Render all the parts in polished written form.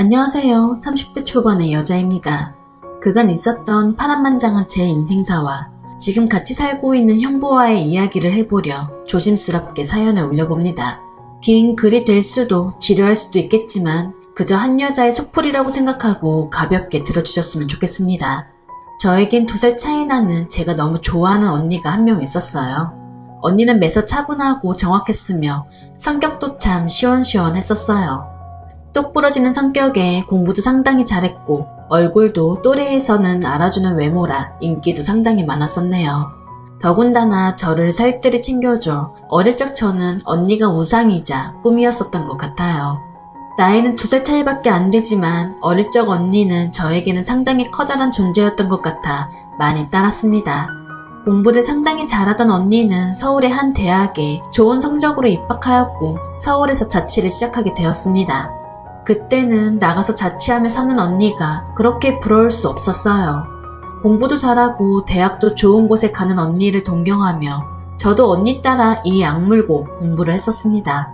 안녕하세요. 30대 초반의 여자입니다. 그간 있었던 파란만장한 제 인생사와 지금 같이 살고 있는 형부와의 이야기를 해보려 조심스럽게 사연을 올려봅니다. 긴 글이 될 수도 지루할 수도 있겠지만 그저 한 여자의 속풀이라고 생각하고 가볍게 들어주셨으면 좋겠습니다. 저에겐 2살 차이 나는 제가 너무 좋아하는 언니가 한 명 있었어요. 언니는 매서 차분하고 정확했으며 성격도 참 시원시원했었어요. 똑부러지는 성격에 공부도 상당히 잘했고 얼굴도 또래에서는 알아주는 외모라 인기도 상당히 많았었네요. 더군다나 저를 살뜰히 챙겨줘 어릴 적 저는 언니가 우상이자 꿈이었었던 것 같아요. 나이는 2살 차이밖에 안 되지만 어릴 적 언니는 저에게는 상당히 커다란 존재였던 것 같아 많이 따랐습니다. 공부를 상당히 잘하던 언니는 서울의 한 대학에 좋은 성적으로 입학하였고 서울에서 자취를 시작하게 되었습니다. 그때는 나가서 자취하며 사는 언니가 그렇게 부러울 수 없었어요. 공부도 잘하고 대학도 좋은 곳에 가는 언니를 동경하며 저도 언니 따라 이 악물고 공부를 했었습니다.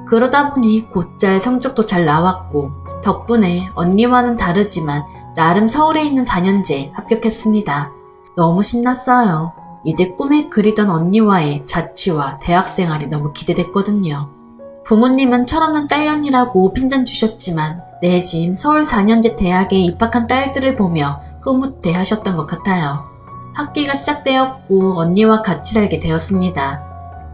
그러다 보니 곧잘 성적도 잘 나왔고 덕분에 언니와는 다르지만 나름 서울에 있는 4년제 합격했습니다. 너무 신났어요. 이제 꿈에 그리던 언니와의 자취와 대학생활이 너무 기대됐거든요. 부모님은 철없는 딸년이라고 핀잔 주셨지만 내심 서울 4년제 대학에 입학한 딸들을 보며 흐뭇해 하셨던 것 같아요. 학기가 시작되었고 언니와 같이 살게 되었습니다.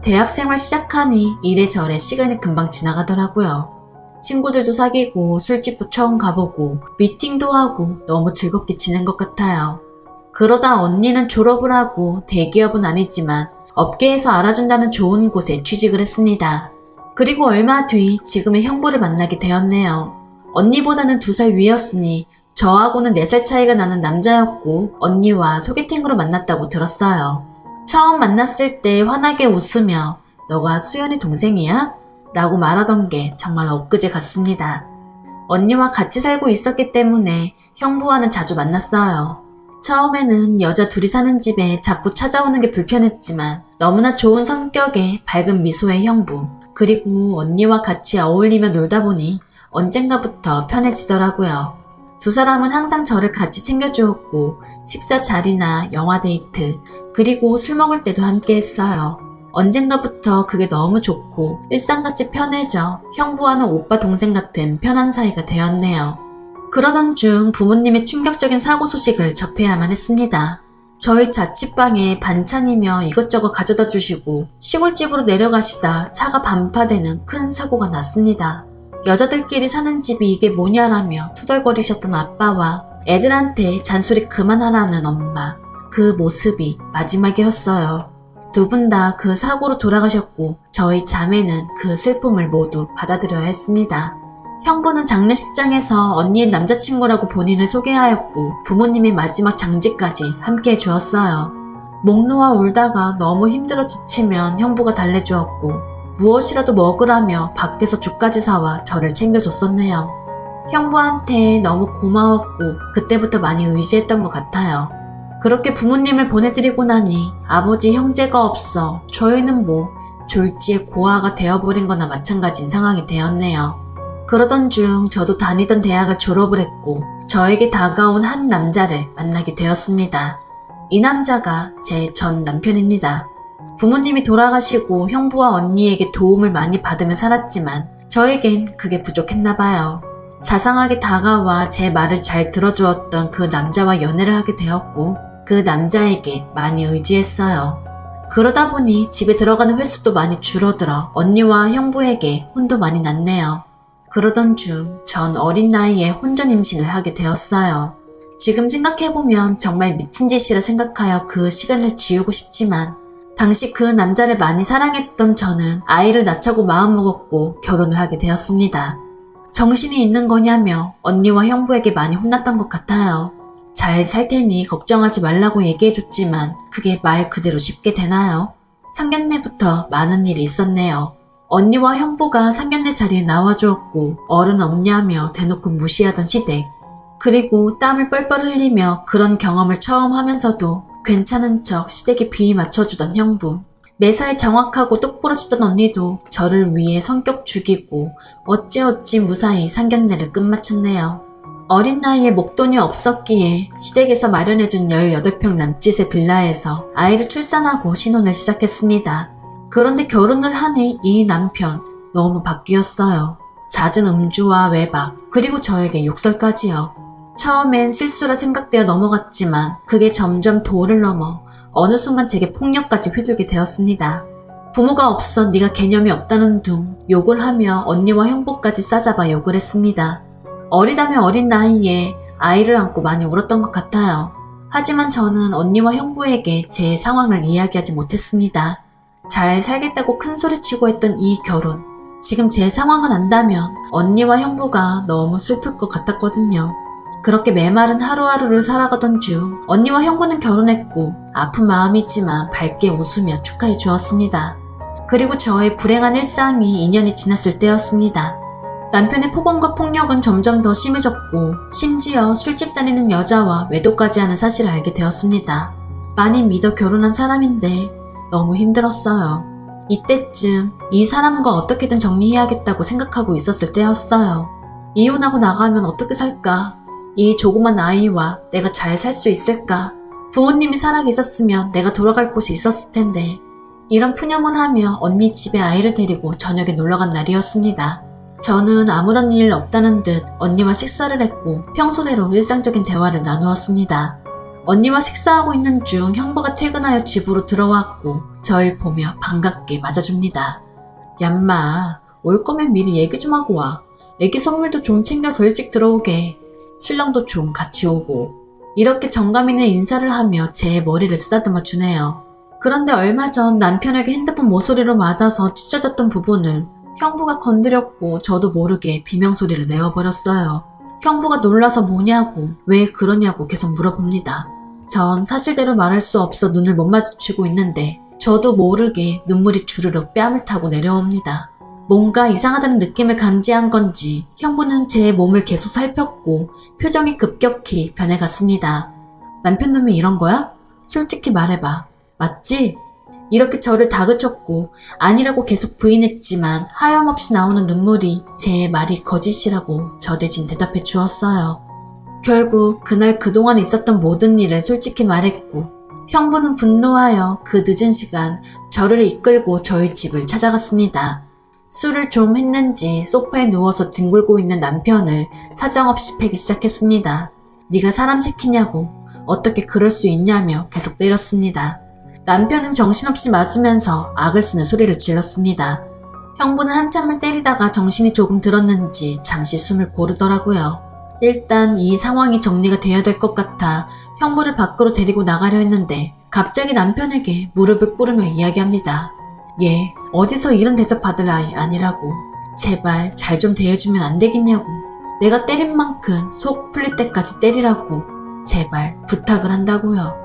대학생활 시작하니 이래저래 시간이 금방 지나가더라고요. 친구들도 사귀고 술집도 처음 가보고 미팅도 하고 너무 즐겁게 지낸 것 같아요. 그러다 언니는 졸업을 하고 대기업은 아니지만 업계에서 알아준다는 좋은 곳에 취직을 했습니다. 그리고 얼마 뒤 지금의 형부를 만나게 되었네요. 언니보다는 2살 위였으니 저하고는 4살 차이가 나는 남자였고 언니와 소개팅으로 만났다고 들었어요. 처음 만났을 때 환하게 웃으며 너가 수연이 동생이야? 라고 말하던 게 정말 엊그제 같습니다. 언니와 같이 살고 있었기 때문에 형부와는 자주 만났어요. 처음에는 여자 둘이 사는 집에 자꾸 찾아오는 게 불편했지만 너무나 좋은 성격에 밝은 미소의 형부 그리고 언니와 같이 어울리며 놀다 보니 언젠가부터 편해지더라고요. 2사람은 항상 저를 같이 챙겨주었고 식사 자리나 영화 데이트 그리고 술 먹을 때도 함께 했어요. 언젠가부터 그게 너무 좋고 일상같이 편해져 형부와는 오빠 동생 같은 편한 사이가 되었네요. 그러던 중 부모님의 충격적인 사고 소식을 접해야만 했습니다. 저희 자취방에 반찬이며 이것저것 가져다 주시고 시골집으로 내려가시다 차가 반파되는 큰 사고가 났습니다. 여자들끼리 사는 집이 이게 뭐냐라며 투덜거리셨던 아빠와 애들한테 잔소리 그만하라는 엄마. 그 모습이 마지막이었어요. 2분 다 그 사고로 돌아가셨고 저희 자매는 그 슬픔을 모두 받아들여야 했습니다. 형부는 장례식장에서 언니의 남자친구라고 본인을 소개하였고 부모님의 마지막 장지까지 함께 해주었어요. 목 놓아 울다가 너무 힘들어 지치면 형부가 달래주었고 무엇이라도 먹으라며 밖에서 죽까지 사와 저를 챙겨줬었네요. 형부한테 너무 고마웠고 그때부터 많이 의지했던 것 같아요. 그렇게 부모님을 보내드리고 나니 아버지 형제가 없어 저희는 뭐 졸지에 고아가 되어버린 거나 마찬가지인 상황이 되었네요. 그러던 중 저도 다니던 대학을 졸업을 했고 저에게 다가온 한 남자를 만나게 되었습니다. 이 남자가 제 전 남편입니다. 부모님이 돌아가시고 형부와 언니에게 도움을 많이 받으며 살았지만 저에겐 그게 부족했나봐요. 자상하게 다가와 제 말을 잘 들어주었던 그 남자와 연애를 하게 되었고 그 남자에게 많이 의지했어요. 그러다 보니 집에 들어가는 횟수도 많이 줄어들어 언니와 형부에게 혼도 많이 났네요. 그러던 중 전 어린 나이에 혼전 임신을 하게 되었어요. 지금 생각해보면 정말 미친 짓이라 생각하여 그 시간을 지우고 싶지만 당시 그 남자를 많이 사랑했던 저는 아이를 낳자고 마음먹었고 결혼을 하게 되었습니다. 정신이 있는 거냐며 언니와 형부에게 많이 혼났던 것 같아요. 잘 살 테니 걱정하지 말라고 얘기해줬지만 그게 말 그대로 쉽게 되나요? 상견례부터 많은 일이 있었네요. 언니와 형부가 상견례 자리에 나와주었고 어른 없냐며 대놓고 무시하던 시댁. 그리고 땀을 뻘뻘 흘리며 그런 경험을 처음 하면서도 괜찮은 척 시댁에 비위 맞춰주던 형부. 매사에 정확하고 똑부러지던 언니도 저를 위해 성격 죽이고 어찌어찌 무사히 상견례를 끝마쳤네요. 어린 나이에 목돈이 없었기에 시댁에서 마련해준 18평 남짓의 빌라에서 아이를 출산하고 신혼을 시작했습니다. 그런데 결혼을 하니 이 남편 너무 바뀌었어요. 잦은 음주와 외박, 그리고 저에게 욕설까지요. 처음엔 실수라 생각되어 넘어갔지만 그게 점점 도를 넘어 어느 순간 제게 폭력까지 휘둘게 되었습니다. 부모가 없어 네가 개념이 없다는 둥 욕을 하며 언니와 형부까지 싸잡아 욕을 했습니다. 어리다면 어린 나이에 아이를 안고 많이 울었던 것 같아요. 하지만 저는 언니와 형부에게 제 상황을 이야기하지 못했습니다. 잘 살겠다고 큰소리치고 했던 이 결혼, 지금 제 상황을 안다면 언니와 형부가 너무 슬플 것 같았거든요. 그렇게 메마른 하루하루를 살아가던 중 언니와 형부는 결혼했고 아픈 마음이지만 밝게 웃으며 축하해 주었습니다. 그리고 저의 불행한 일상이 2년이 지났을 때였습니다. 남편의 폭언과 폭력은 점점 더 심해졌고 심지어 술집 다니는 여자와 외도까지 하는 사실을 알게 되었습니다. 많이 믿어 결혼한 사람인데 너무 힘들었어요. 이때쯤 이 사람과 어떻게든 정리해야겠다고 생각하고 있었을 때였어요. 이혼하고 나가면 어떻게 살까? 이 조그만 아이와 내가 잘 살 수 있을까? 부모님이 살아계셨으면 내가 돌아갈 곳이 있었을 텐데. 이런 푸념을 하며 언니 집에 아이를 데리고 저녁에 놀러간 날이었습니다. 저는 아무런 일 없다는 듯 언니와 식사를 했고 평소대로 일상적인 대화를 나누었습니다. 언니와 식사하고 있는 중 형부가 퇴근하여 집으로 들어왔고 절 보며 반갑게 맞아줍니다. 얌마, 올 거면 미리 얘기 좀 하고 와. 애기 선물도 좀 챙겨서 일찍 들어오게. 신랑도 좀 같이 오고. 이렇게 정감 있는 인사를 하며 제 머리를 쓰다듬어 주네요. 그런데 얼마 전 남편에게 핸드폰 모서리로 맞아서 찢어졌던 부분을 형부가 건드렸고 저도 모르게 비명소리를 내어버렸어요. 형부가 놀라서 뭐냐고, 왜 그러냐고 계속 물어봅니다. 전 사실대로 말할 수 없어 눈을 못 마주치고 있는데 저도 모르게 눈물이 주르륵 뺨을 타고 내려옵니다. 뭔가 이상하다는 느낌을 감지한 건지 형부는 제 몸을 계속 살폈고 표정이 급격히 변해갔습니다. 남편 놈이 이런 거야? 솔직히 말해봐. 맞지? 이렇게 저를 다그쳤고 아니라고 계속 부인했지만 하염없이 나오는 눈물이 제 말이 거짓이라고 저 대신 대답해 주었어요. 결국 그날 그동안 있었던 모든 일을 솔직히 말했고 형부는 분노하여 그 늦은 시간 저를 이끌고 저희 집을 찾아갔습니다. 술을 좀 했는지 소파에 누워서 뒹굴고 있는 남편을 사정없이 패기 시작했습니다. 네가 사람 새끼냐고, 어떻게 그럴 수 있냐며 계속 때렸습니다. 남편은 정신없이 맞으면서 악을 쓰는 소리를 질렀습니다. 형부는 한참을 때리다가 정신이 조금 들었는지 잠시 숨을 고르더라고요. 일단 이 상황이 정리가 되어야 될 것 같아 형부를 밖으로 데리고 나가려 했는데 갑자기 남편에게 무릎을 꿇으며 이야기합니다. 얘 어디서 이런 대접 받을 아이 아니라고. 제발 잘 좀 대해주면 안 되겠냐고. 내가 때린 만큼 속 풀릴 때까지 때리라고. 제발 부탁을 한다고요.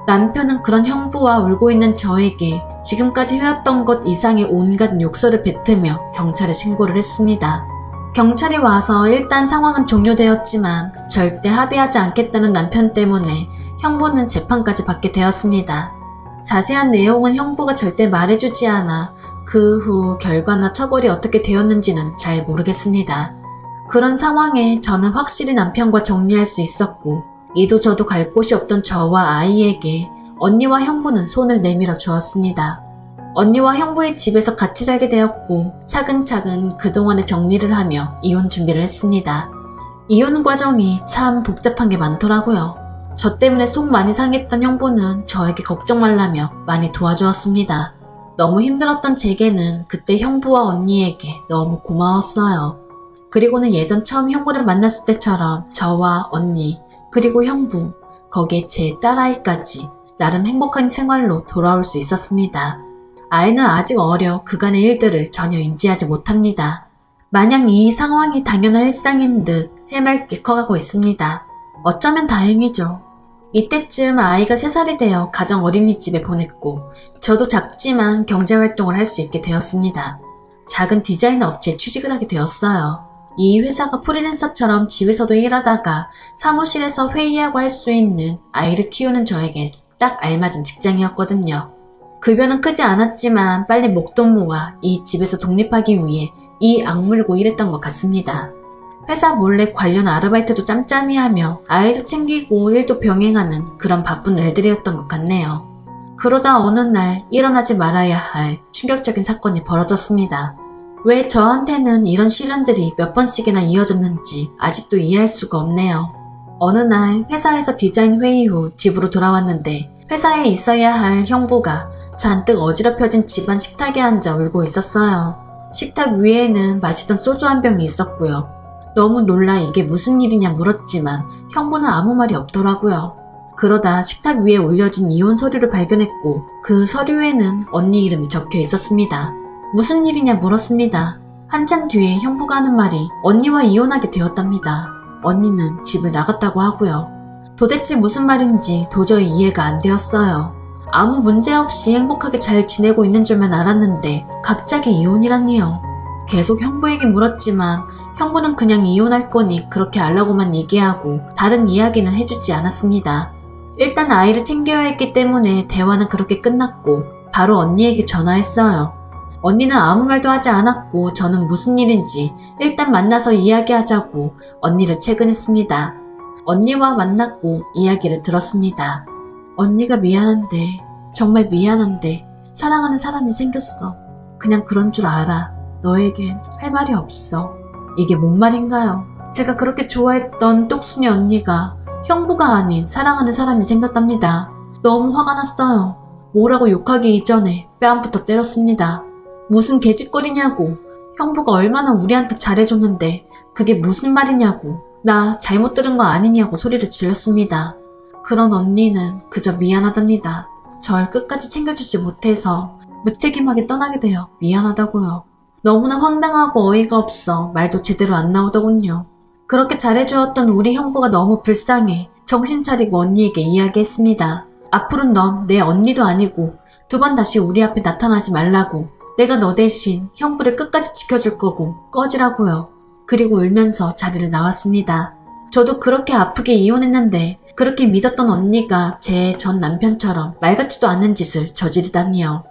남편은 그런 형부와 울고 있는 저에게 지금까지 해왔던 것 이상의 온갖 욕설을 뱉으며 경찰에 신고를 했습니다. 경찰이 와서 일단 상황은 종료되었지만 절대 합의하지 않겠다는 남편 때문에 형부는 재판까지 받게 되었습니다. 자세한 내용은 형부가 절대 말해주지 않아 그 후 결과나 처벌이 어떻게 되었는지는 잘 모르겠습니다. 그런 상황에 저는 확실히 남편과 정리할 수 있었고 이도 저도 갈 곳이 없던 저와 아이에게 언니와 형부는 손을 내밀어 주었습니다. 언니와 형부의 집에서 같이 살게 되었고 차근차근 그동안의 정리를 하며 이혼 준비를 했습니다. 이혼 과정이 참 복잡한 게 많더라고요. 저 때문에 속 많이 상했던 형부는 저에게 걱정 말라며 많이 도와주었습니다. 너무 힘들었던 제게는 그때 형부와 언니에게 너무 고마웠어요. 그리고는 예전 처음 형부를 만났을 때처럼 저와 언니 그리고 형부, 거기에 제 딸아이까지 나름 행복한 생활로 돌아올 수 있었습니다. 아이는 아직 어려 그간의 일들을 전혀 인지하지 못합니다. 마냥 이 상황이 당연한 일상인 듯 해맑게 커가고 있습니다. 어쩌면 다행이죠. 이때쯤 아이가 3살이 되어 가정 어린이집에 보냈고 저도 작지만 경제활동을 할 수 있게 되었습니다. 작은 디자이너 업체에 취직을 하게 되었어요. 이 회사가 프리랜서처럼 집에서도 일하다가 사무실에서 회의하고 할 수 있는 아이를 키우는 저에게 딱 알맞은 직장이었거든요. 급여는 크지 않았지만 빨리 목돈 모아 이 집에서 독립하기 위해 이 악물고 일했던 것 같습니다. 회사 몰래 관련 아르바이트도 짬짬이 하며 아이도 챙기고 일도 병행하는 그런 바쁜 일들이었던 것 같네요. 그러다 어느 날 일어나지 말아야 할 충격적인 사건이 벌어졌습니다. 왜 저한테는 이런 시련들이 몇 번씩이나 이어졌는지 아직도 이해할 수가 없네요. 어느 날 회사에서 디자인 회의 후 집으로 돌아왔는데 회사에 있어야 할 형부가 잔뜩 어지럽혀진 집안 식탁에 앉아 울고 있었어요. 식탁 위에는 마시던 소주 한 병이 있었고요. 너무 놀라 이게 무슨 일이냐 물었지만 형부는 아무 말이 없더라고요. 그러다 식탁 위에 올려진 이혼 서류를 발견했고 그 서류에는 언니 이름이 적혀 있었습니다. 무슨 일이냐 물었습니다. 한참 뒤에 형부가 하는 말이 언니와 이혼하게 되었답니다. 언니는 집을 나갔다고 하고요. 도대체 무슨 말인지 도저히 이해가 안 되었어요. 아무 문제 없이 행복하게 잘 지내고 있는 줄만 알았는데 갑자기 이혼이라니요. 계속 형부에게 물었지만 형부는 그냥 이혼할 거니 그렇게 알라고만 얘기하고 다른 이야기는 해주지 않았습니다. 일단 아이를 챙겨야 했기 때문에 대화는 그렇게 끝났고 바로 언니에게 전화했어요. 언니는 아무 말도 하지 않았고 저는 무슨 일인지 일단 만나서 이야기하자고 언니를 채근했습니다. 언니와 만났고 이야기를 들었습니다. 언니가 미안한데 정말 미안한데 사랑하는 사람이 생겼어. 그냥 그런 줄 알아. 너에겐 할 말이 없어. 이게 뭔 말인가요? 제가 그렇게 좋아했던 똑순이 언니가 형부가 아닌 사랑하는 사람이 생겼답니다. 너무 화가 났어요. 뭐라고 욕하기 이전에 뺨부터 때렸습니다. 무슨 개짓거리냐고. 형부가 얼마나 우리한테 잘해줬는데 그게 무슨 말이냐고. 나 잘못 들은 거 아니냐고 소리를 질렀습니다. 그런 언니는 그저 미안하답니다. 절 끝까지 챙겨주지 못해서 무책임하게 떠나게 되어 미안하다고요. 너무나 황당하고 어이가 없어 말도 제대로 안 나오더군요. 그렇게 잘해주었던 우리 형부가 너무 불쌍해 정신 차리고 언니에게 이야기했습니다. 앞으로는 넌 내 언니도 아니고 두 번 다시 우리 앞에 나타나지 말라고. 내가 너 대신 형부를 끝까지 지켜줄 거고 꺼지라고요. 그리고 울면서 자리를 나왔습니다. 저도 그렇게 아프게 이혼했는데 그렇게 믿었던 언니가 제 전 남편처럼 말 같지도 않는 짓을 저지르다니요.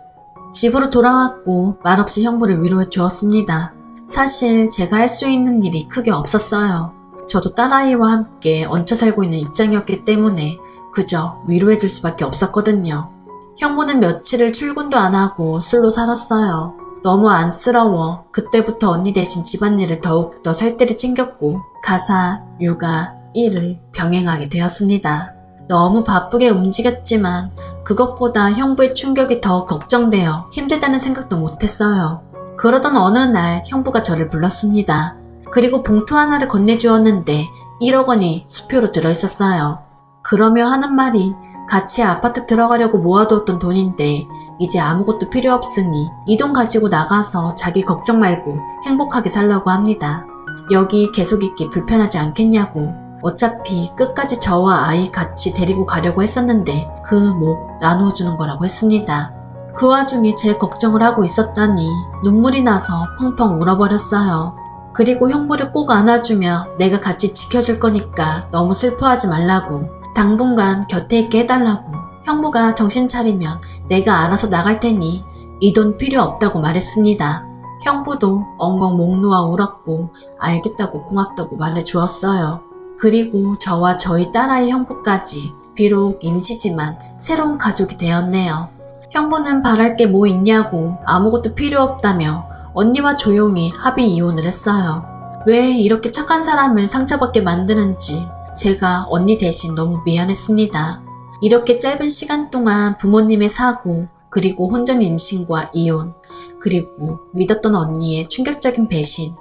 집으로 돌아왔고 말없이 형부를 위로해 주었습니다. 사실 제가 할 수 있는 일이 크게 없었어요. 저도 딸아이와 함께 얹혀 살고 있는 입장이었기 때문에 그저 위로해 줄 수밖에 없었거든요. 형부는 며칠을 출근도 안 하고 술로 살았어요. 너무 안쓰러워 그때부터 언니 대신 집안일을 더욱더 살뜰히 챙겼고 가사, 육아, 일을 병행하게 되었습니다. 너무 바쁘게 움직였지만 그것보다 형부의 충격이 더 걱정되어 힘들다는 생각도 못했어요. 그러던 어느 날 형부가 저를 불렀습니다. 그리고 봉투 하나를 건네주었는데 1억 원이 수표로 들어있었어요. 그러며 하는 말이 같이 아파트 들어가려고 모아두었던 돈인데 이제 아무것도 필요 없으니 이 돈 가지고 나가서 자기 걱정 말고 행복하게 살라고 합니다. 여기 계속 있기 불편하지 않겠냐고. 어차피 끝까지 저와 아이 같이 데리고 가려고 했었는데 그 목 나누어 주는 거라고 했습니다. 그 와중에 제 걱정을 하고 있었다니 눈물이 나서 펑펑 울어버렸어요. 그리고 형부를 꼭 안아주며 내가 같이 지켜줄 거니까 너무 슬퍼하지 말라고. 당분간 곁에 있게 해달라고. 형부가 정신 차리면 내가 알아서 나갈 테니 이 돈 필요 없다고 말했습니다. 형부도 엉엉 목 놓아 울었고 알겠다고 고맙다고 말해주었어요. 그리고 저와 저희 딸아이 형부까지 비록 임시지만 새로운 가족이 되었네요. 형부는 바랄 게 뭐 있냐고 아무것도 필요 없다며 언니와 조용히 합의 이혼을 했어요. 왜 이렇게 착한 사람을 상처받게 만드는지 제가 언니 대신 너무 미안했습니다. 이렇게 짧은 시간 동안 부모님의 사고, 그리고 혼전 임신과 이혼, 그리고 믿었던 언니의 충격적인 배신,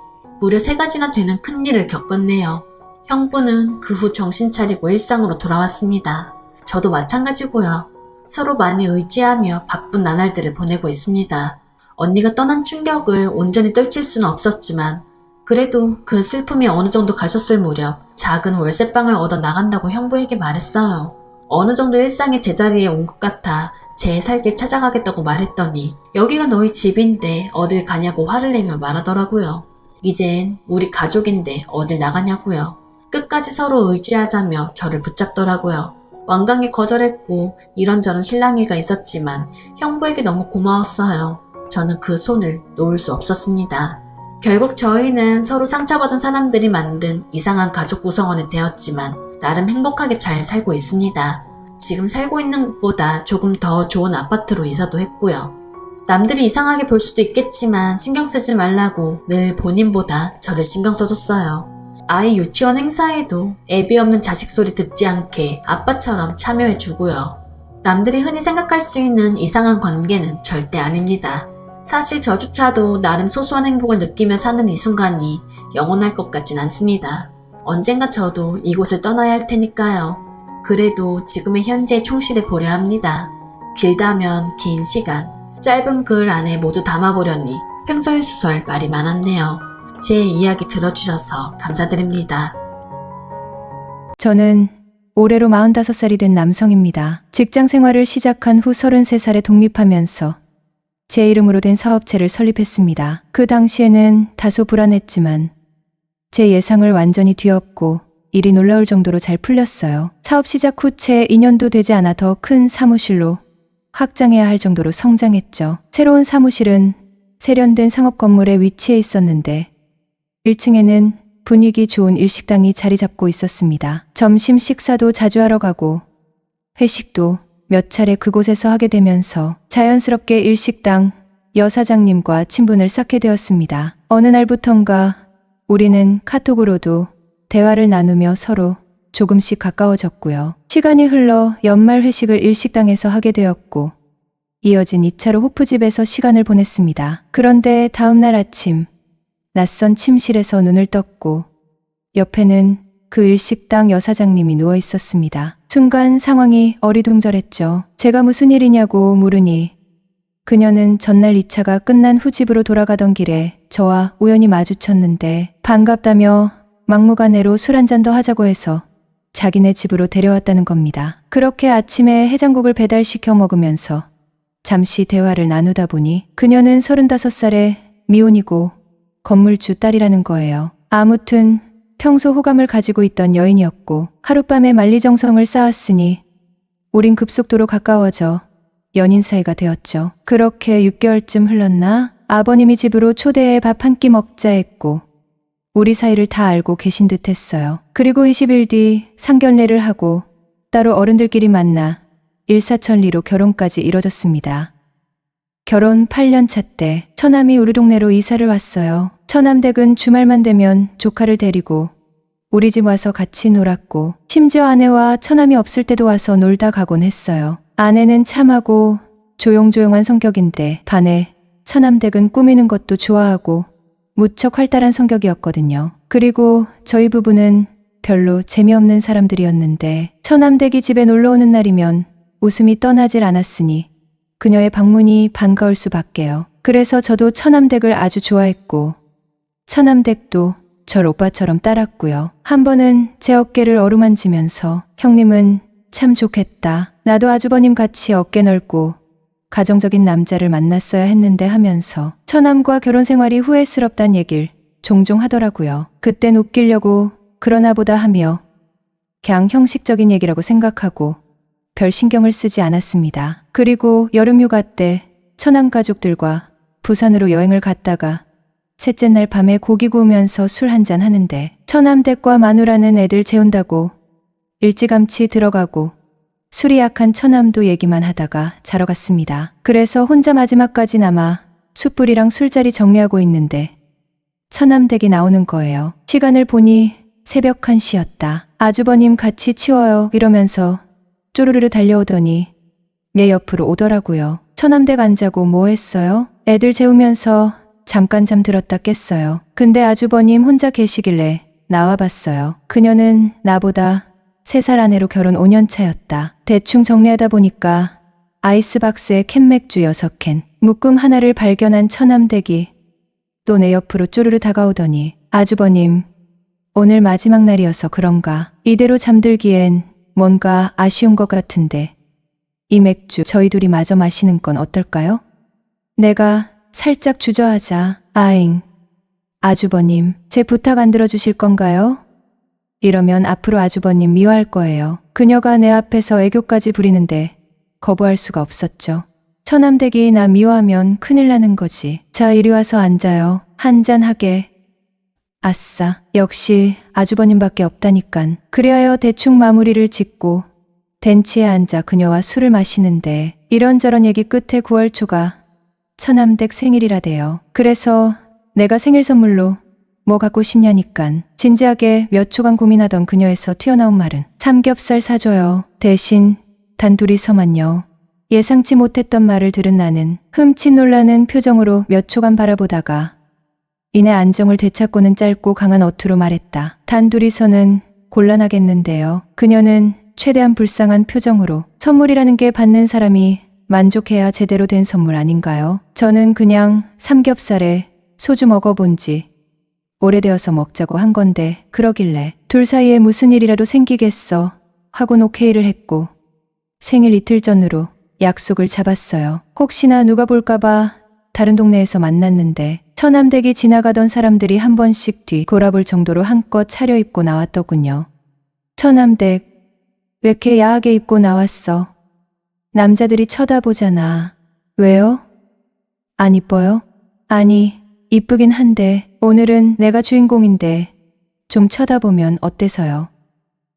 무려 3가지나 되는 큰일을 겪었네요. 형부는 그 후 정신 차리고 일상으로 돌아왔습니다. 저도 마찬가지고요. 서로 많이 의지하며 바쁜 나날들을 보내고 있습니다. 언니가 떠난 충격을 온전히 떨칠 수는 없었지만 그래도 그 슬픔이 어느 정도 가셨을 무렵 작은 월세방을 얻어 나간다고 형부에게 말했어요. 어느 정도 일상의 제자리에 온 것 같아 제 살길 찾아가겠다고 말했더니 여기가 너희 집인데 어딜 가냐고 화를 내며 말하더라고요. 이젠 우리 가족인데 어딜 나가냐고요. 끝까지 서로 의지하자며 저를 붙잡더라고요. 완강히 거절했고 이런저런 실랑이가 있었지만 형부에게 너무 고마웠어요. 저는 그 손을 놓을 수 없었습니다. 결국 저희는 서로 상처받은 사람들이 만든 이상한 가족 구성원이 되었지만 나름 행복하게 잘 살고 있습니다. 지금 살고 있는 곳보다 조금 더 좋은 아파트로 이사도 했고요. 남들이 이상하게 볼 수도 있겠지만 신경 쓰지 말라고 늘 본인보다 저를 신경 써줬어요. 아이 유치원 행사에도 애비 없는 자식 소리 듣지 않게 아빠처럼 참여해주고요. 남들이 흔히 생각할 수 있는 이상한 관계는 절대 아닙니다. 사실 저조차도 나름 소소한 행복을 느끼며 사는 이 순간이 영원할 것 같진 않습니다. 언젠가 저도 이곳을 떠나야 할 테니까요. 그래도 지금의 현재에 충실해 보려 합니다. 길다면 긴 시간, 짧은 글 안에 모두 담아보려니 횡설수설 말이 많았네요. 제 이야기 들어주셔서 감사드립니다. 저는 올해로 45살이 된 남성입니다. 직장 생활을 시작한 후 33살에 독립하면서 제 이름으로 된 사업체를 설립했습니다. 그 당시에는 다소 불안했지만 제 예상을 완전히 뒤엎고 일이 놀라울 정도로 잘 풀렸어요. 사업 시작 후 채 2년도 되지 않아 더 큰 사무실로 확장해야 할 정도로 성장했죠. 새로운 사무실은 세련된 상업 건물에 위치해 있었는데 1층에는 분위기 좋은 일식당이 자리 잡고 있었습니다. 점심 식사도 자주 하러 가고 회식도 몇 차례 그곳에서 하게 되면서 자연스럽게 일식당 여사장님과 친분을 쌓게 되었습니다. 어느 날부턴가 우리는 카톡으로도 대화를 나누며 서로 조금씩 가까워졌고요. 시간이 흘러 연말 회식을 일식당에서 하게 되었고 이어진 2차로 호프집에서 시간을 보냈습니다. 그런데 다음날 아침 낯선 침실에서 눈을 떴고 옆에는 그 일식당 여사장님이 누워 있었습니다. 순간 상황이 어리둥절했죠. 제가 무슨 일이냐고 물으니 그녀는 전날 2차가 끝난 후 집으로 돌아가던 길에 저와 우연히 마주쳤는데 반갑다며 막무가내로 술 한잔 더 하자고 해서 자기네 집으로 데려왔다는 겁니다. 그렇게 아침에 해장국을 배달시켜 먹으면서 잠시 대화를 나누다 보니 그녀는 35살에 미혼이고 건물주 딸이라는 거예요. 아무튼 평소 호감을 가지고 있던 여인이었고 하룻밤에 만리정성을 쌓았으니 우린 급속도로 가까워져 연인 사이가 되었죠. 그렇게 6개월쯤 흘렀나 아버님이 집으로 초대해 밥 한 끼 먹자 했고 우리 사이를 다 알고 계신 듯 했어요. 그리고 20일 뒤 상견례를 하고 따로 어른들끼리 만나 일사천리로 결혼까지 이뤄졌습니다. 결혼 8년차 때 처남이 우리 동네로 이사를 왔어요. 처남 댁은 주말만 되면 조카를 데리고 우리 집 와서 같이 놀았고 심지어 아내와 처남이 없을 때도 와서 놀다 가곤 했어요. 아내는 참하고 조용조용한 성격인데 반해 처남 댁은 꾸미는 것도 좋아하고 무척 활달한 성격이었거든요. 그리고 저희 부부는 별로 재미없는 사람들이었는데 처남 댁이 집에 놀러 오는 날이면 웃음이 떠나질 않았으니 그녀의 방문이 반가울 수밖에요. 그래서 저도 처남 댁을 아주 좋아했고 처남 댁도 절 오빠처럼 따랐고요. 한 번은 제 어깨를 어루만지면서 형님은 참 좋겠다. 나도 아주버님 같이 어깨 넓고 가정적인 남자를 만났어야 했는데 하면서 처남과 결혼 생활이 후회스럽단 얘길 종종 하더라고요. 그땐 웃기려고 그러나 보다 하며 그냥 형식적인 얘기라고 생각하고 별 신경을 쓰지 않았습니다. 그리고 여름휴가 때 처남 가족들과 부산으로 여행을 갔다가 셋째 날 밤에 고기 구우면서 술 한잔 하는데 처남 댁과 마누라는 애들 재운다고 일찌감치 들어가고 술이 약한 처남도 얘기만 하다가 자러 갔습니다. 그래서 혼자 마지막까지 남아 숯불이랑 술자리 정리하고 있는데 처남 댁이 나오는 거예요. 시간을 보니 새벽 1시였다. 아주버님 같이 치워요 이러면서 쪼르르 달려오더니 얘 옆으로 오더라고요. 처남 댁 안 자고 뭐 했어요? 애들 재우면서 잠깐 잠들었다 깼어요. 근데 아주버님 혼자 계시길래 나와봤어요. 그녀는 나보다 3살 아내로 결혼 5년 차였다. 대충 정리하다 보니까 아이스박스에 캔맥주 6캔, 묶음 하나를 발견한 처남댁이 또 내 옆으로 쪼르르 다가오더니 아주버님, 오늘 마지막 날이어서 그런가. 이대로 잠들기엔 뭔가 아쉬운 것 같은데 이 맥주 저희 둘이 마저 마시는 건 어떨까요? 내가 살짝 주저하자 아잉, 아주버님, 제 부탁 안 들어주실 건가요? 이러면 앞으로 아주버님 미워할 거예요. 그녀가 내 앞에서 애교까지 부리는데 거부할 수가 없었죠. 처남댁이 나 미워하면 큰일 나는 거지. 자, 이리 와서 앉아요. 한잔하게. 아싸, 역시 아주버님밖에 없다니깐. 그리하여 대충 마무리를 짓고 벤치에 앉아 그녀와 술을 마시는데 이런저런 얘기 끝에 9월 초가 처남댁 생일이라대요. 그래서 내가 생일 선물로 뭐 갖고 싶냐니깐. 진지하게 몇 초간 고민하던 그녀에서 튀어나온 말은 삼겹살 사줘요. 대신 단 둘이서만요. 예상치 못했던 말을 들은 나는 흠칫 놀라는 표정으로 몇 초간 바라보다가 이내 안정을 되찾고는 짧고 강한 어투로 말했다. 단 둘이서는 곤란하겠는데요. 그녀는 최대한 불쌍한 표정으로 선물이라는 게 받는 사람이 만족해야 제대로 된 선물 아닌가요? 저는 그냥 삼겹살에 소주 먹어본 지 오래되어서 먹자고 한 건데 그러길래 둘 사이에 무슨 일이라도 생기겠어 하곤 오케이를 했고 생일 이틀 전으로 약속을 잡았어요. 혹시나 누가 볼까봐 다른 동네에서 만났는데 처남댁이 지나가던 사람들이 한 번씩 뒤 돌아볼 정도로 한껏 차려입고 나왔더군요. 처남댁 왜 이렇게 야하게 입고 나왔어? 남자들이 쳐다보잖아. 왜요? 안 이뻐요? 아니, 이쁘긴 한데 오늘은 내가 주인공인데 좀 쳐다보면 어때서요?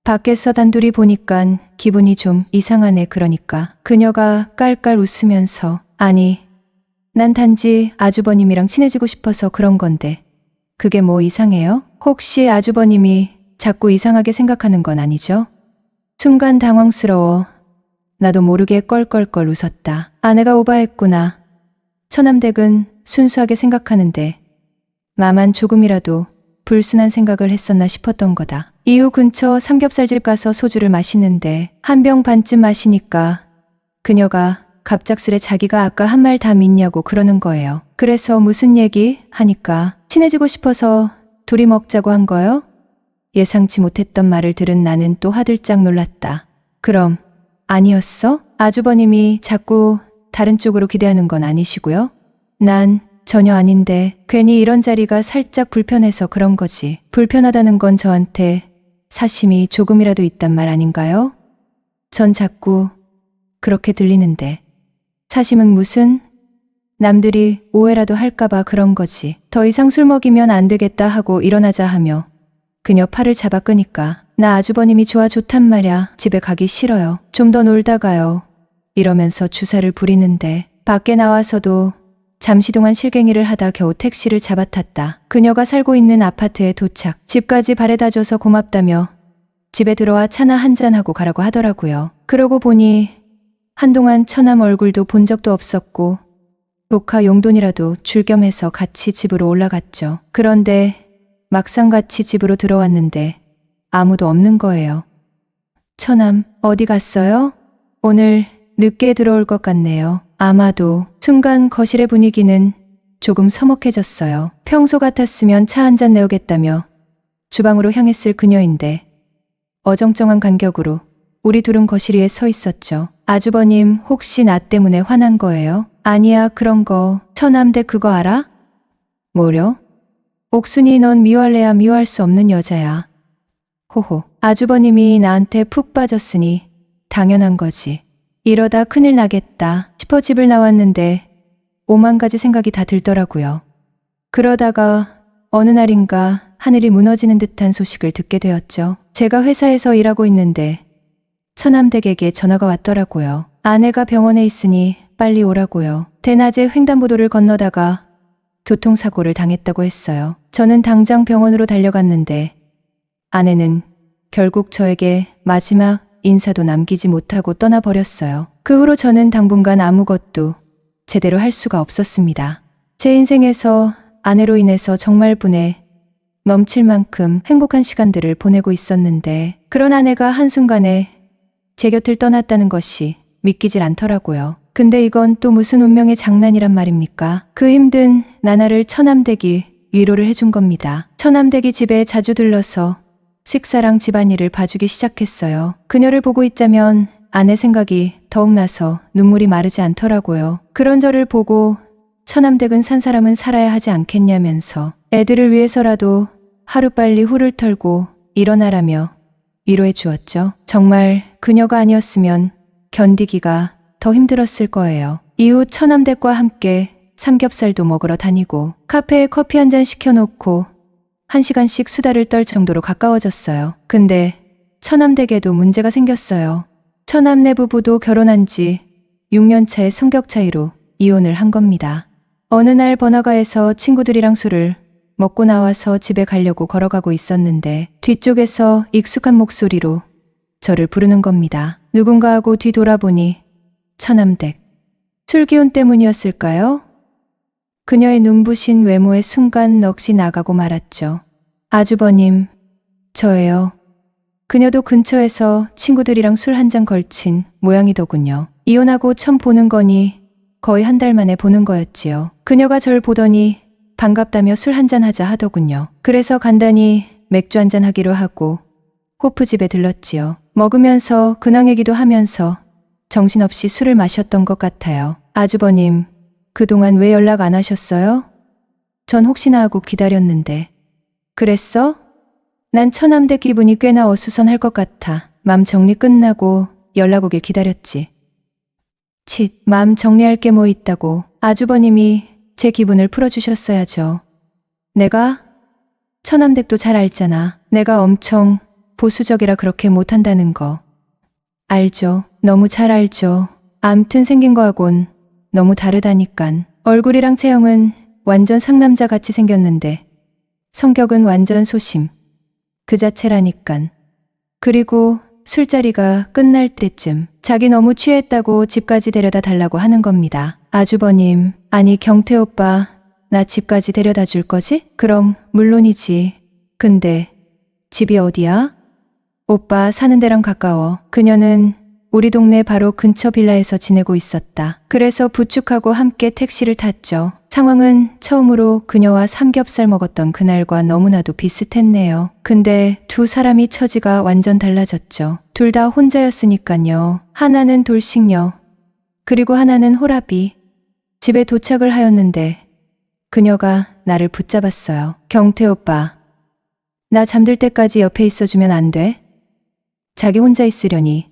밖에서 단둘이 보니깐 기분이 좀 이상하네. 그러니까 그녀가 깔깔 웃으면서 아니, 난 단지 아주버님이랑 친해지고 싶어서 그런 건데 그게 뭐 이상해요? 혹시 아주버님이 자꾸 이상하게 생각하는 건 아니죠? 순간 당황스러워 나도 모르게 껄껄껄 웃었다. 아내가 오바했구나. 처남댁은 순수하게 생각하는데 나만 조금이라도 불순한 생각을 했었나 싶었던 거다. 이후 근처 삼겹살집 가서 소주를 마시는데 한 병 반쯤 마시니까 그녀가 갑작스레 자기가 아까 한 말 다 믿냐고 그러는 거예요. 그래서 무슨 얘기? 하니까 친해지고 싶어서 둘이 먹자고 한 거요? 예상치 못했던 말을 들은 나는 또 화들짝 놀랐다. 그럼 아니었어? 아주버님이 자꾸 다른 쪽으로 기대하는 건 아니시고요? 난 전혀 아닌데 괜히 이런 자리가 살짝 불편해서 그런 거지. 불편하다는 건 저한테 사심이 조금이라도 있단 말 아닌가요? 전 자꾸 그렇게 들리는데 사심은 무슨? 남들이 오해라도 할까봐 그런 거지. 더 이상 술 먹이면 안 되겠다 하고 일어나자 하며 그녀 팔을 잡아 끄니까 나 아주버님이 좋단 말야. 집에 가기 싫어요. 좀 더 놀다 가요. 이러면서 주사를 부리는데 밖에 나와서도 잠시 동안 실갱이를 하다 겨우 택시를 잡아탔다. 그녀가 살고 있는 아파트에 도착. 집까지 바래다줘서 고맙다며 집에 들어와 차나 한잔하고 가라고 하더라고요. 그러고 보니 한동안 처남 얼굴도 본 적도 없었고 조카 용돈이라도 줄 겸해서 같이 집으로 올라갔죠. 그런데 막상 같이 집으로 들어왔는데 아무도 없는 거예요. 처남 어디 갔어요? 오늘 늦게 들어올 것 같네요. 아마도. 순간 거실의 분위기는 조금 서먹해졌어요. 평소 같았으면 차 한 잔 내오겠다며 주방으로 향했을 그녀인데 어정쩡한 간격으로 우리 둘은 거실 위에 서 있었죠. 아주버님 혹시 나 때문에 화난 거예요? 아니야, 그런 거. 처남댁 그거 알아? 뭐려? 옥순이 넌 미워할래야 미워할 수 없는 여자야. 호호. 아주버님이 나한테 푹 빠졌으니 당연한 거지. 이러다 큰일 나겠다 싶어 집을 나왔는데 오만 가지 생각이 다 들더라고요. 그러다가 어느 날인가 하늘이 무너지는 듯한 소식을 듣게 되었죠. 제가 회사에서 일하고 있는데 처남댁에게 전화가 왔더라고요. 아내가 병원에 있으니 빨리 오라고요. 대낮에 횡단보도를 건너다가 교통사고를 당했다고 했어요. 저는 당장 병원으로 달려갔는데 아내는 결국 저에게 마지막 인사도 남기지 못하고 떠나버렸어요. 그 후로 저는 당분간 아무것도 제대로 할 수가 없었습니다. 제 인생에서 아내로 인해서 정말 분에 넘칠 만큼 행복한 시간들을 보내고 있었는데 그런 아내가 한순간에 제 곁을 떠났다는 것이 믿기질 않더라고요. 근데 이건 또 무슨 운명의 장난이란 말입니까? 그 힘든 나날을 처남댁이 위로를 해준 겁니다. 처남댁이 집에 자주 들러서 식사랑 집안일을 봐주기 시작했어요. 그녀를 보고 있자면 아내 생각이 더욱 나서 눈물이 마르지 않더라고요. 그런 저를 보고 처남댁은 산 사람은 살아야 하지 않겠냐면서 애들을 위해서라도 하루빨리 후를 털고 일어나라며 위로해 주었죠. 정말 그녀가 아니었으면 견디기가 더 힘들었을 거예요. 이후 처남댁과 함께 삼겹살도 먹으러 다니고 카페에 커피 한 잔 시켜놓고 1시간씩 수다를 떨 정도로 가까워졌어요. 근데 처남댁에도 문제가 생겼어요. 처남네 부부도 결혼한 지 6년 차의 성격 차이로 이혼을 한 겁니다. 어느 날 번화가에서 친구들이랑 술을 먹고 나와서 집에 가려고 걸어가고 있었는데 뒤쪽에서 익숙한 목소리로 저를 부르는 겁니다. 누군가 하고 뒤돌아보니 처남댁. 술 기운 때문이었을까요? 그녀의 눈부신 외모에 순간 넋이 나가고 말았죠. 아주버님, 저예요. 그녀도 근처에서 친구들이랑 술 한 잔 걸친 모양이더군요. 이혼하고 처음 보는 거니 거의 한 달 만에 보는 거였지요. 그녀가 절 보더니 반갑다며 술 한 잔 하자 하더군요. 그래서 간단히 맥주 한 잔 하기로 하고 호프집에 들렀지요. 먹으면서 근황 얘기도 하면서 정신없이 술을 마셨던 것 같아요. 아주버님, 그동안 왜 연락 안 하셨어요? 전 혹시나 하고 기다렸는데. 그랬어? 난 처남댁 기분이 꽤나 어수선할 것 같아. 맘 정리 끝나고 연락 오길 기다렸지. 칫, 마음 정리할 게 뭐 있다고. 아주버님이 제 기분을 풀어주셨어야죠. 내가? 처남댁도 잘 알잖아. 내가 엄청 보수적이라 그렇게 못한다는 거. 알죠. 너무 잘 알죠. 암튼 생긴 거하곤 너무 다르다니깐. 얼굴이랑 체형은 완전 상남자 같이 생겼는데 성격은 완전 소심. 그 자체라니깐. 그리고 술자리가 끝날 때쯤 자기 너무 취했다고 집까지 데려다 달라고 하는 겁니다. 아주버님, 아니 경태 오빠, 나 집까지 데려다 줄 거지? 그럼 물론이지. 근데 집이 어디야? 오빠 사는 데랑 가까워. 그녀는 우리 동네 바로 근처 빌라에서 지내고 있었다. 그래서 부축하고 함께 택시를 탔죠. 상황은 처음으로 그녀와 삼겹살 먹었던 그날과 너무나도 비슷했네요. 근데 두 사람이 처지가 완전 달라졌죠. 둘 다 혼자였으니까요. 하나는 돌싱녀, 그리고 하나는 호라비. 집에 도착을 하였는데 그녀가 나를 붙잡았어요. 경태 오빠, 나 잠들 때까지 옆에 있어주면 안 돼? 자기 혼자 있으려니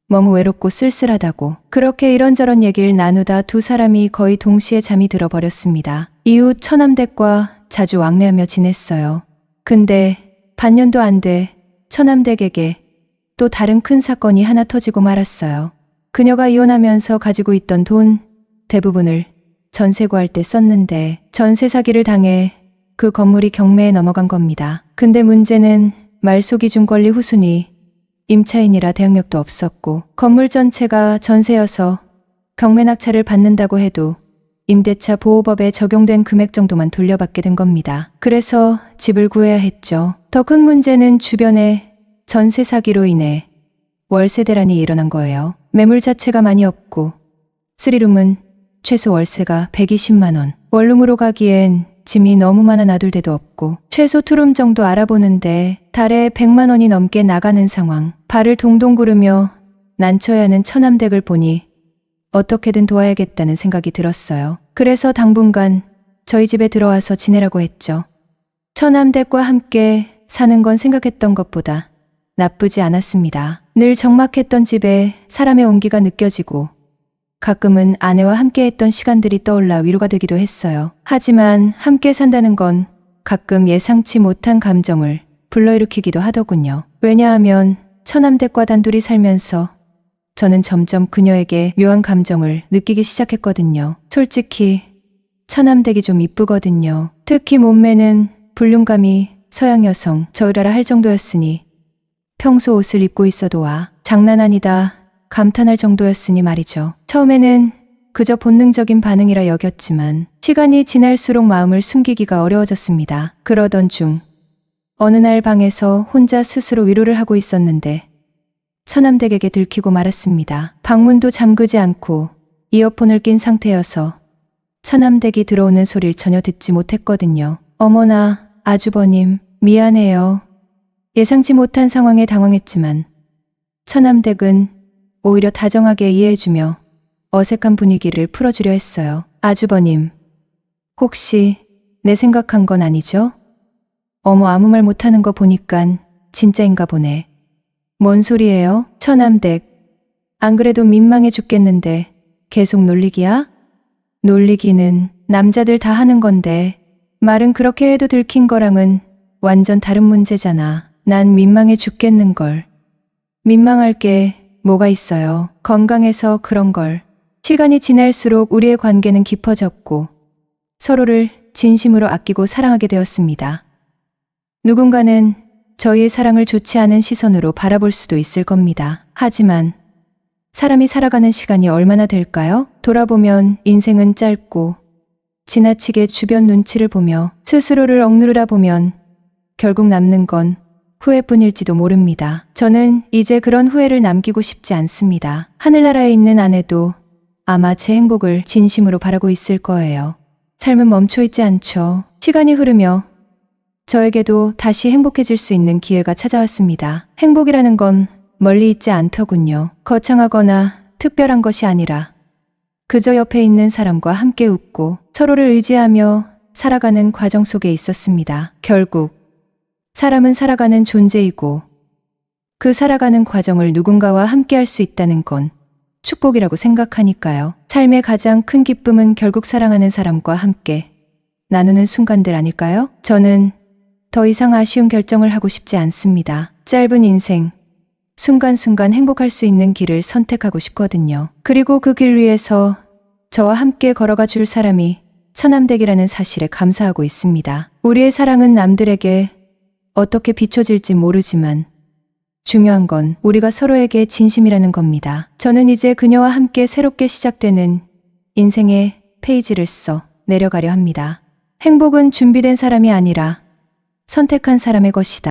너무 외롭고 쓸쓸하다고. 그렇게 이런저런 얘기를 나누다 두 사람이 거의 동시에 잠이 들어버렸습니다. 이후 처남댁과 자주 왕래하며 지냈어요. 근데 반년도 안 돼 처남댁에게 또 다른 큰 사건이 하나 터지고 말았어요. 그녀가 이혼하면서 가지고 있던 돈 대부분을 전세 구할 때 썼는데 전세 사기를 당해 그 건물이 경매에 넘어간 겁니다. 근데 문제는 말소기준 권리 후순위 임차인이라 대항력도 없었고 건물 전체가 전세여서 경매 낙찰을 받는다고 해도 임대차 보호법에 적용된 금액 정도만 돌려받게 된 겁니다. 그래서 집을 구해야 했죠. 더 큰 문제는 주변에 전세 사기로 인해 월세 대란이 일어난 거예요. 매물 자체가 많이 없고 3룸은 최소 월세가 120만 원. 원룸으로 가기엔 짐이 너무 많아 놔둘 데도 없고 최소 투룸 정도 알아보는데 달에 100만 원이 넘게 나가는 상황. 발을 동동 구르며 난처해 하는 처남댁을 보니 어떻게든 도와야겠다는 생각이 들었어요. 그래서 당분간 저희 집에 들어와서 지내라고 했죠. 처남댁과 함께 사는 건 생각했던 것보다 나쁘지 않았습니다. 늘 적막했던 집에 사람의 온기가 느껴지고 가끔은 아내와 함께 했던 시간들이 떠올라 위로가 되기도 했어요. 하지만 함께 산다는 건 가끔 예상치 못한 감정을 불러일으키기도 하더군요. 왜냐하면 처남댁과 단둘이 살면서 저는 점점 그녀에게 묘한 감정을 느끼기 시작했거든요. 솔직히 처남댁이 좀 이쁘거든요. 특히 몸매는 불륜감이 서양 여성 저으라라 할 정도였으니 평소 옷을 입고 있어도 와 장난 아니다 감탄할 정도였으니 말이죠. 처음에는 그저 본능적인 반응이라 여겼지만 시간이 지날수록 마음을 숨기기가 어려워졌습니다. 그러던 중 어느 날 방에서 혼자 스스로 위로를 하고 있었는데 처남댁에게 들키고 말았습니다. 방문도 잠그지 않고 이어폰을 낀 상태여서 처남댁이 들어오는 소리를 전혀 듣지 못했거든요. 어머나, 아주버님, 미안해요. 예상치 못한 상황에 당황했지만 처남댁은 오히려 다정하게 이해해주며 어색한 분위기를 풀어주려 했어요. 아주버님, 혹시 내 생각한 건 아니죠? 어머 아무 말 못하는 거 보니깐 진짜인가 보네. 뭔 소리예요? 처남댁. 안 그래도 민망해 죽겠는데 계속 놀리기야? 놀리기는 남자들 다 하는 건데 말은 그렇게 해도 들킨 거랑은 완전 다른 문제잖아. 난 민망해 죽겠는걸. 민망할 게 뭐가 있어요. 건강해서 그런 걸. 시간이 지날수록 우리의 관계는 깊어졌고 서로를 진심으로 아끼고 사랑하게 되었습니다. 누군가는 저희의 사랑을 좋지 않은 시선으로 바라볼 수도 있을 겁니다. 하지만 사람이 살아가는 시간이 얼마나 될까요? 돌아보면 인생은 짧고 지나치게 주변 눈치를 보며 스스로를 억누르다 보면 결국 남는 건 후회뿐일지도 모릅니다. 저는 이제 그런 후회를 남기고 싶지 않습니다. 하늘나라에 있는 아내도 아마 제 행복을 진심으로 바라고 있을 거예요. 삶은 멈춰 있지 않죠. 시간이 흐르며 저에게도 다시 행복해질 수 있는 기회가 찾아왔습니다. 행복이라는 건 멀리 있지 않더군요. 거창하거나 특별한 것이 아니라 그저 옆에 있는 사람과 함께 웃고 서로를 의지하며 살아가는 과정 속에 있었습니다. 결국 사람은 살아가는 존재이고 그 살아가는 과정을 누군가와 함께 할 수 있다는 건 축복이라고 생각하니까요. 삶의 가장 큰 기쁨은 결국 사랑하는 사람과 함께 나누는 순간들 아닐까요? 저는 더 이상 아쉬운 결정을 하고 싶지 않습니다. 짧은 인생, 순간순간 행복할 수 있는 길을 선택하고 싶거든요. 그리고 그 길 위에서 저와 함께 걸어가 줄 사람이 처남댁이라는 사실에 감사하고 있습니다. 우리의 사랑은 남들에게 어떻게 비춰질지 모르지만 중요한 건 우리가 서로에게 진심이라는 겁니다. 저는 이제 그녀와 함께 새롭게 시작되는 인생의 페이지를 써 내려가려 합니다. 행복은 준비된 사람이 아니라 선택한 사람의 것이다.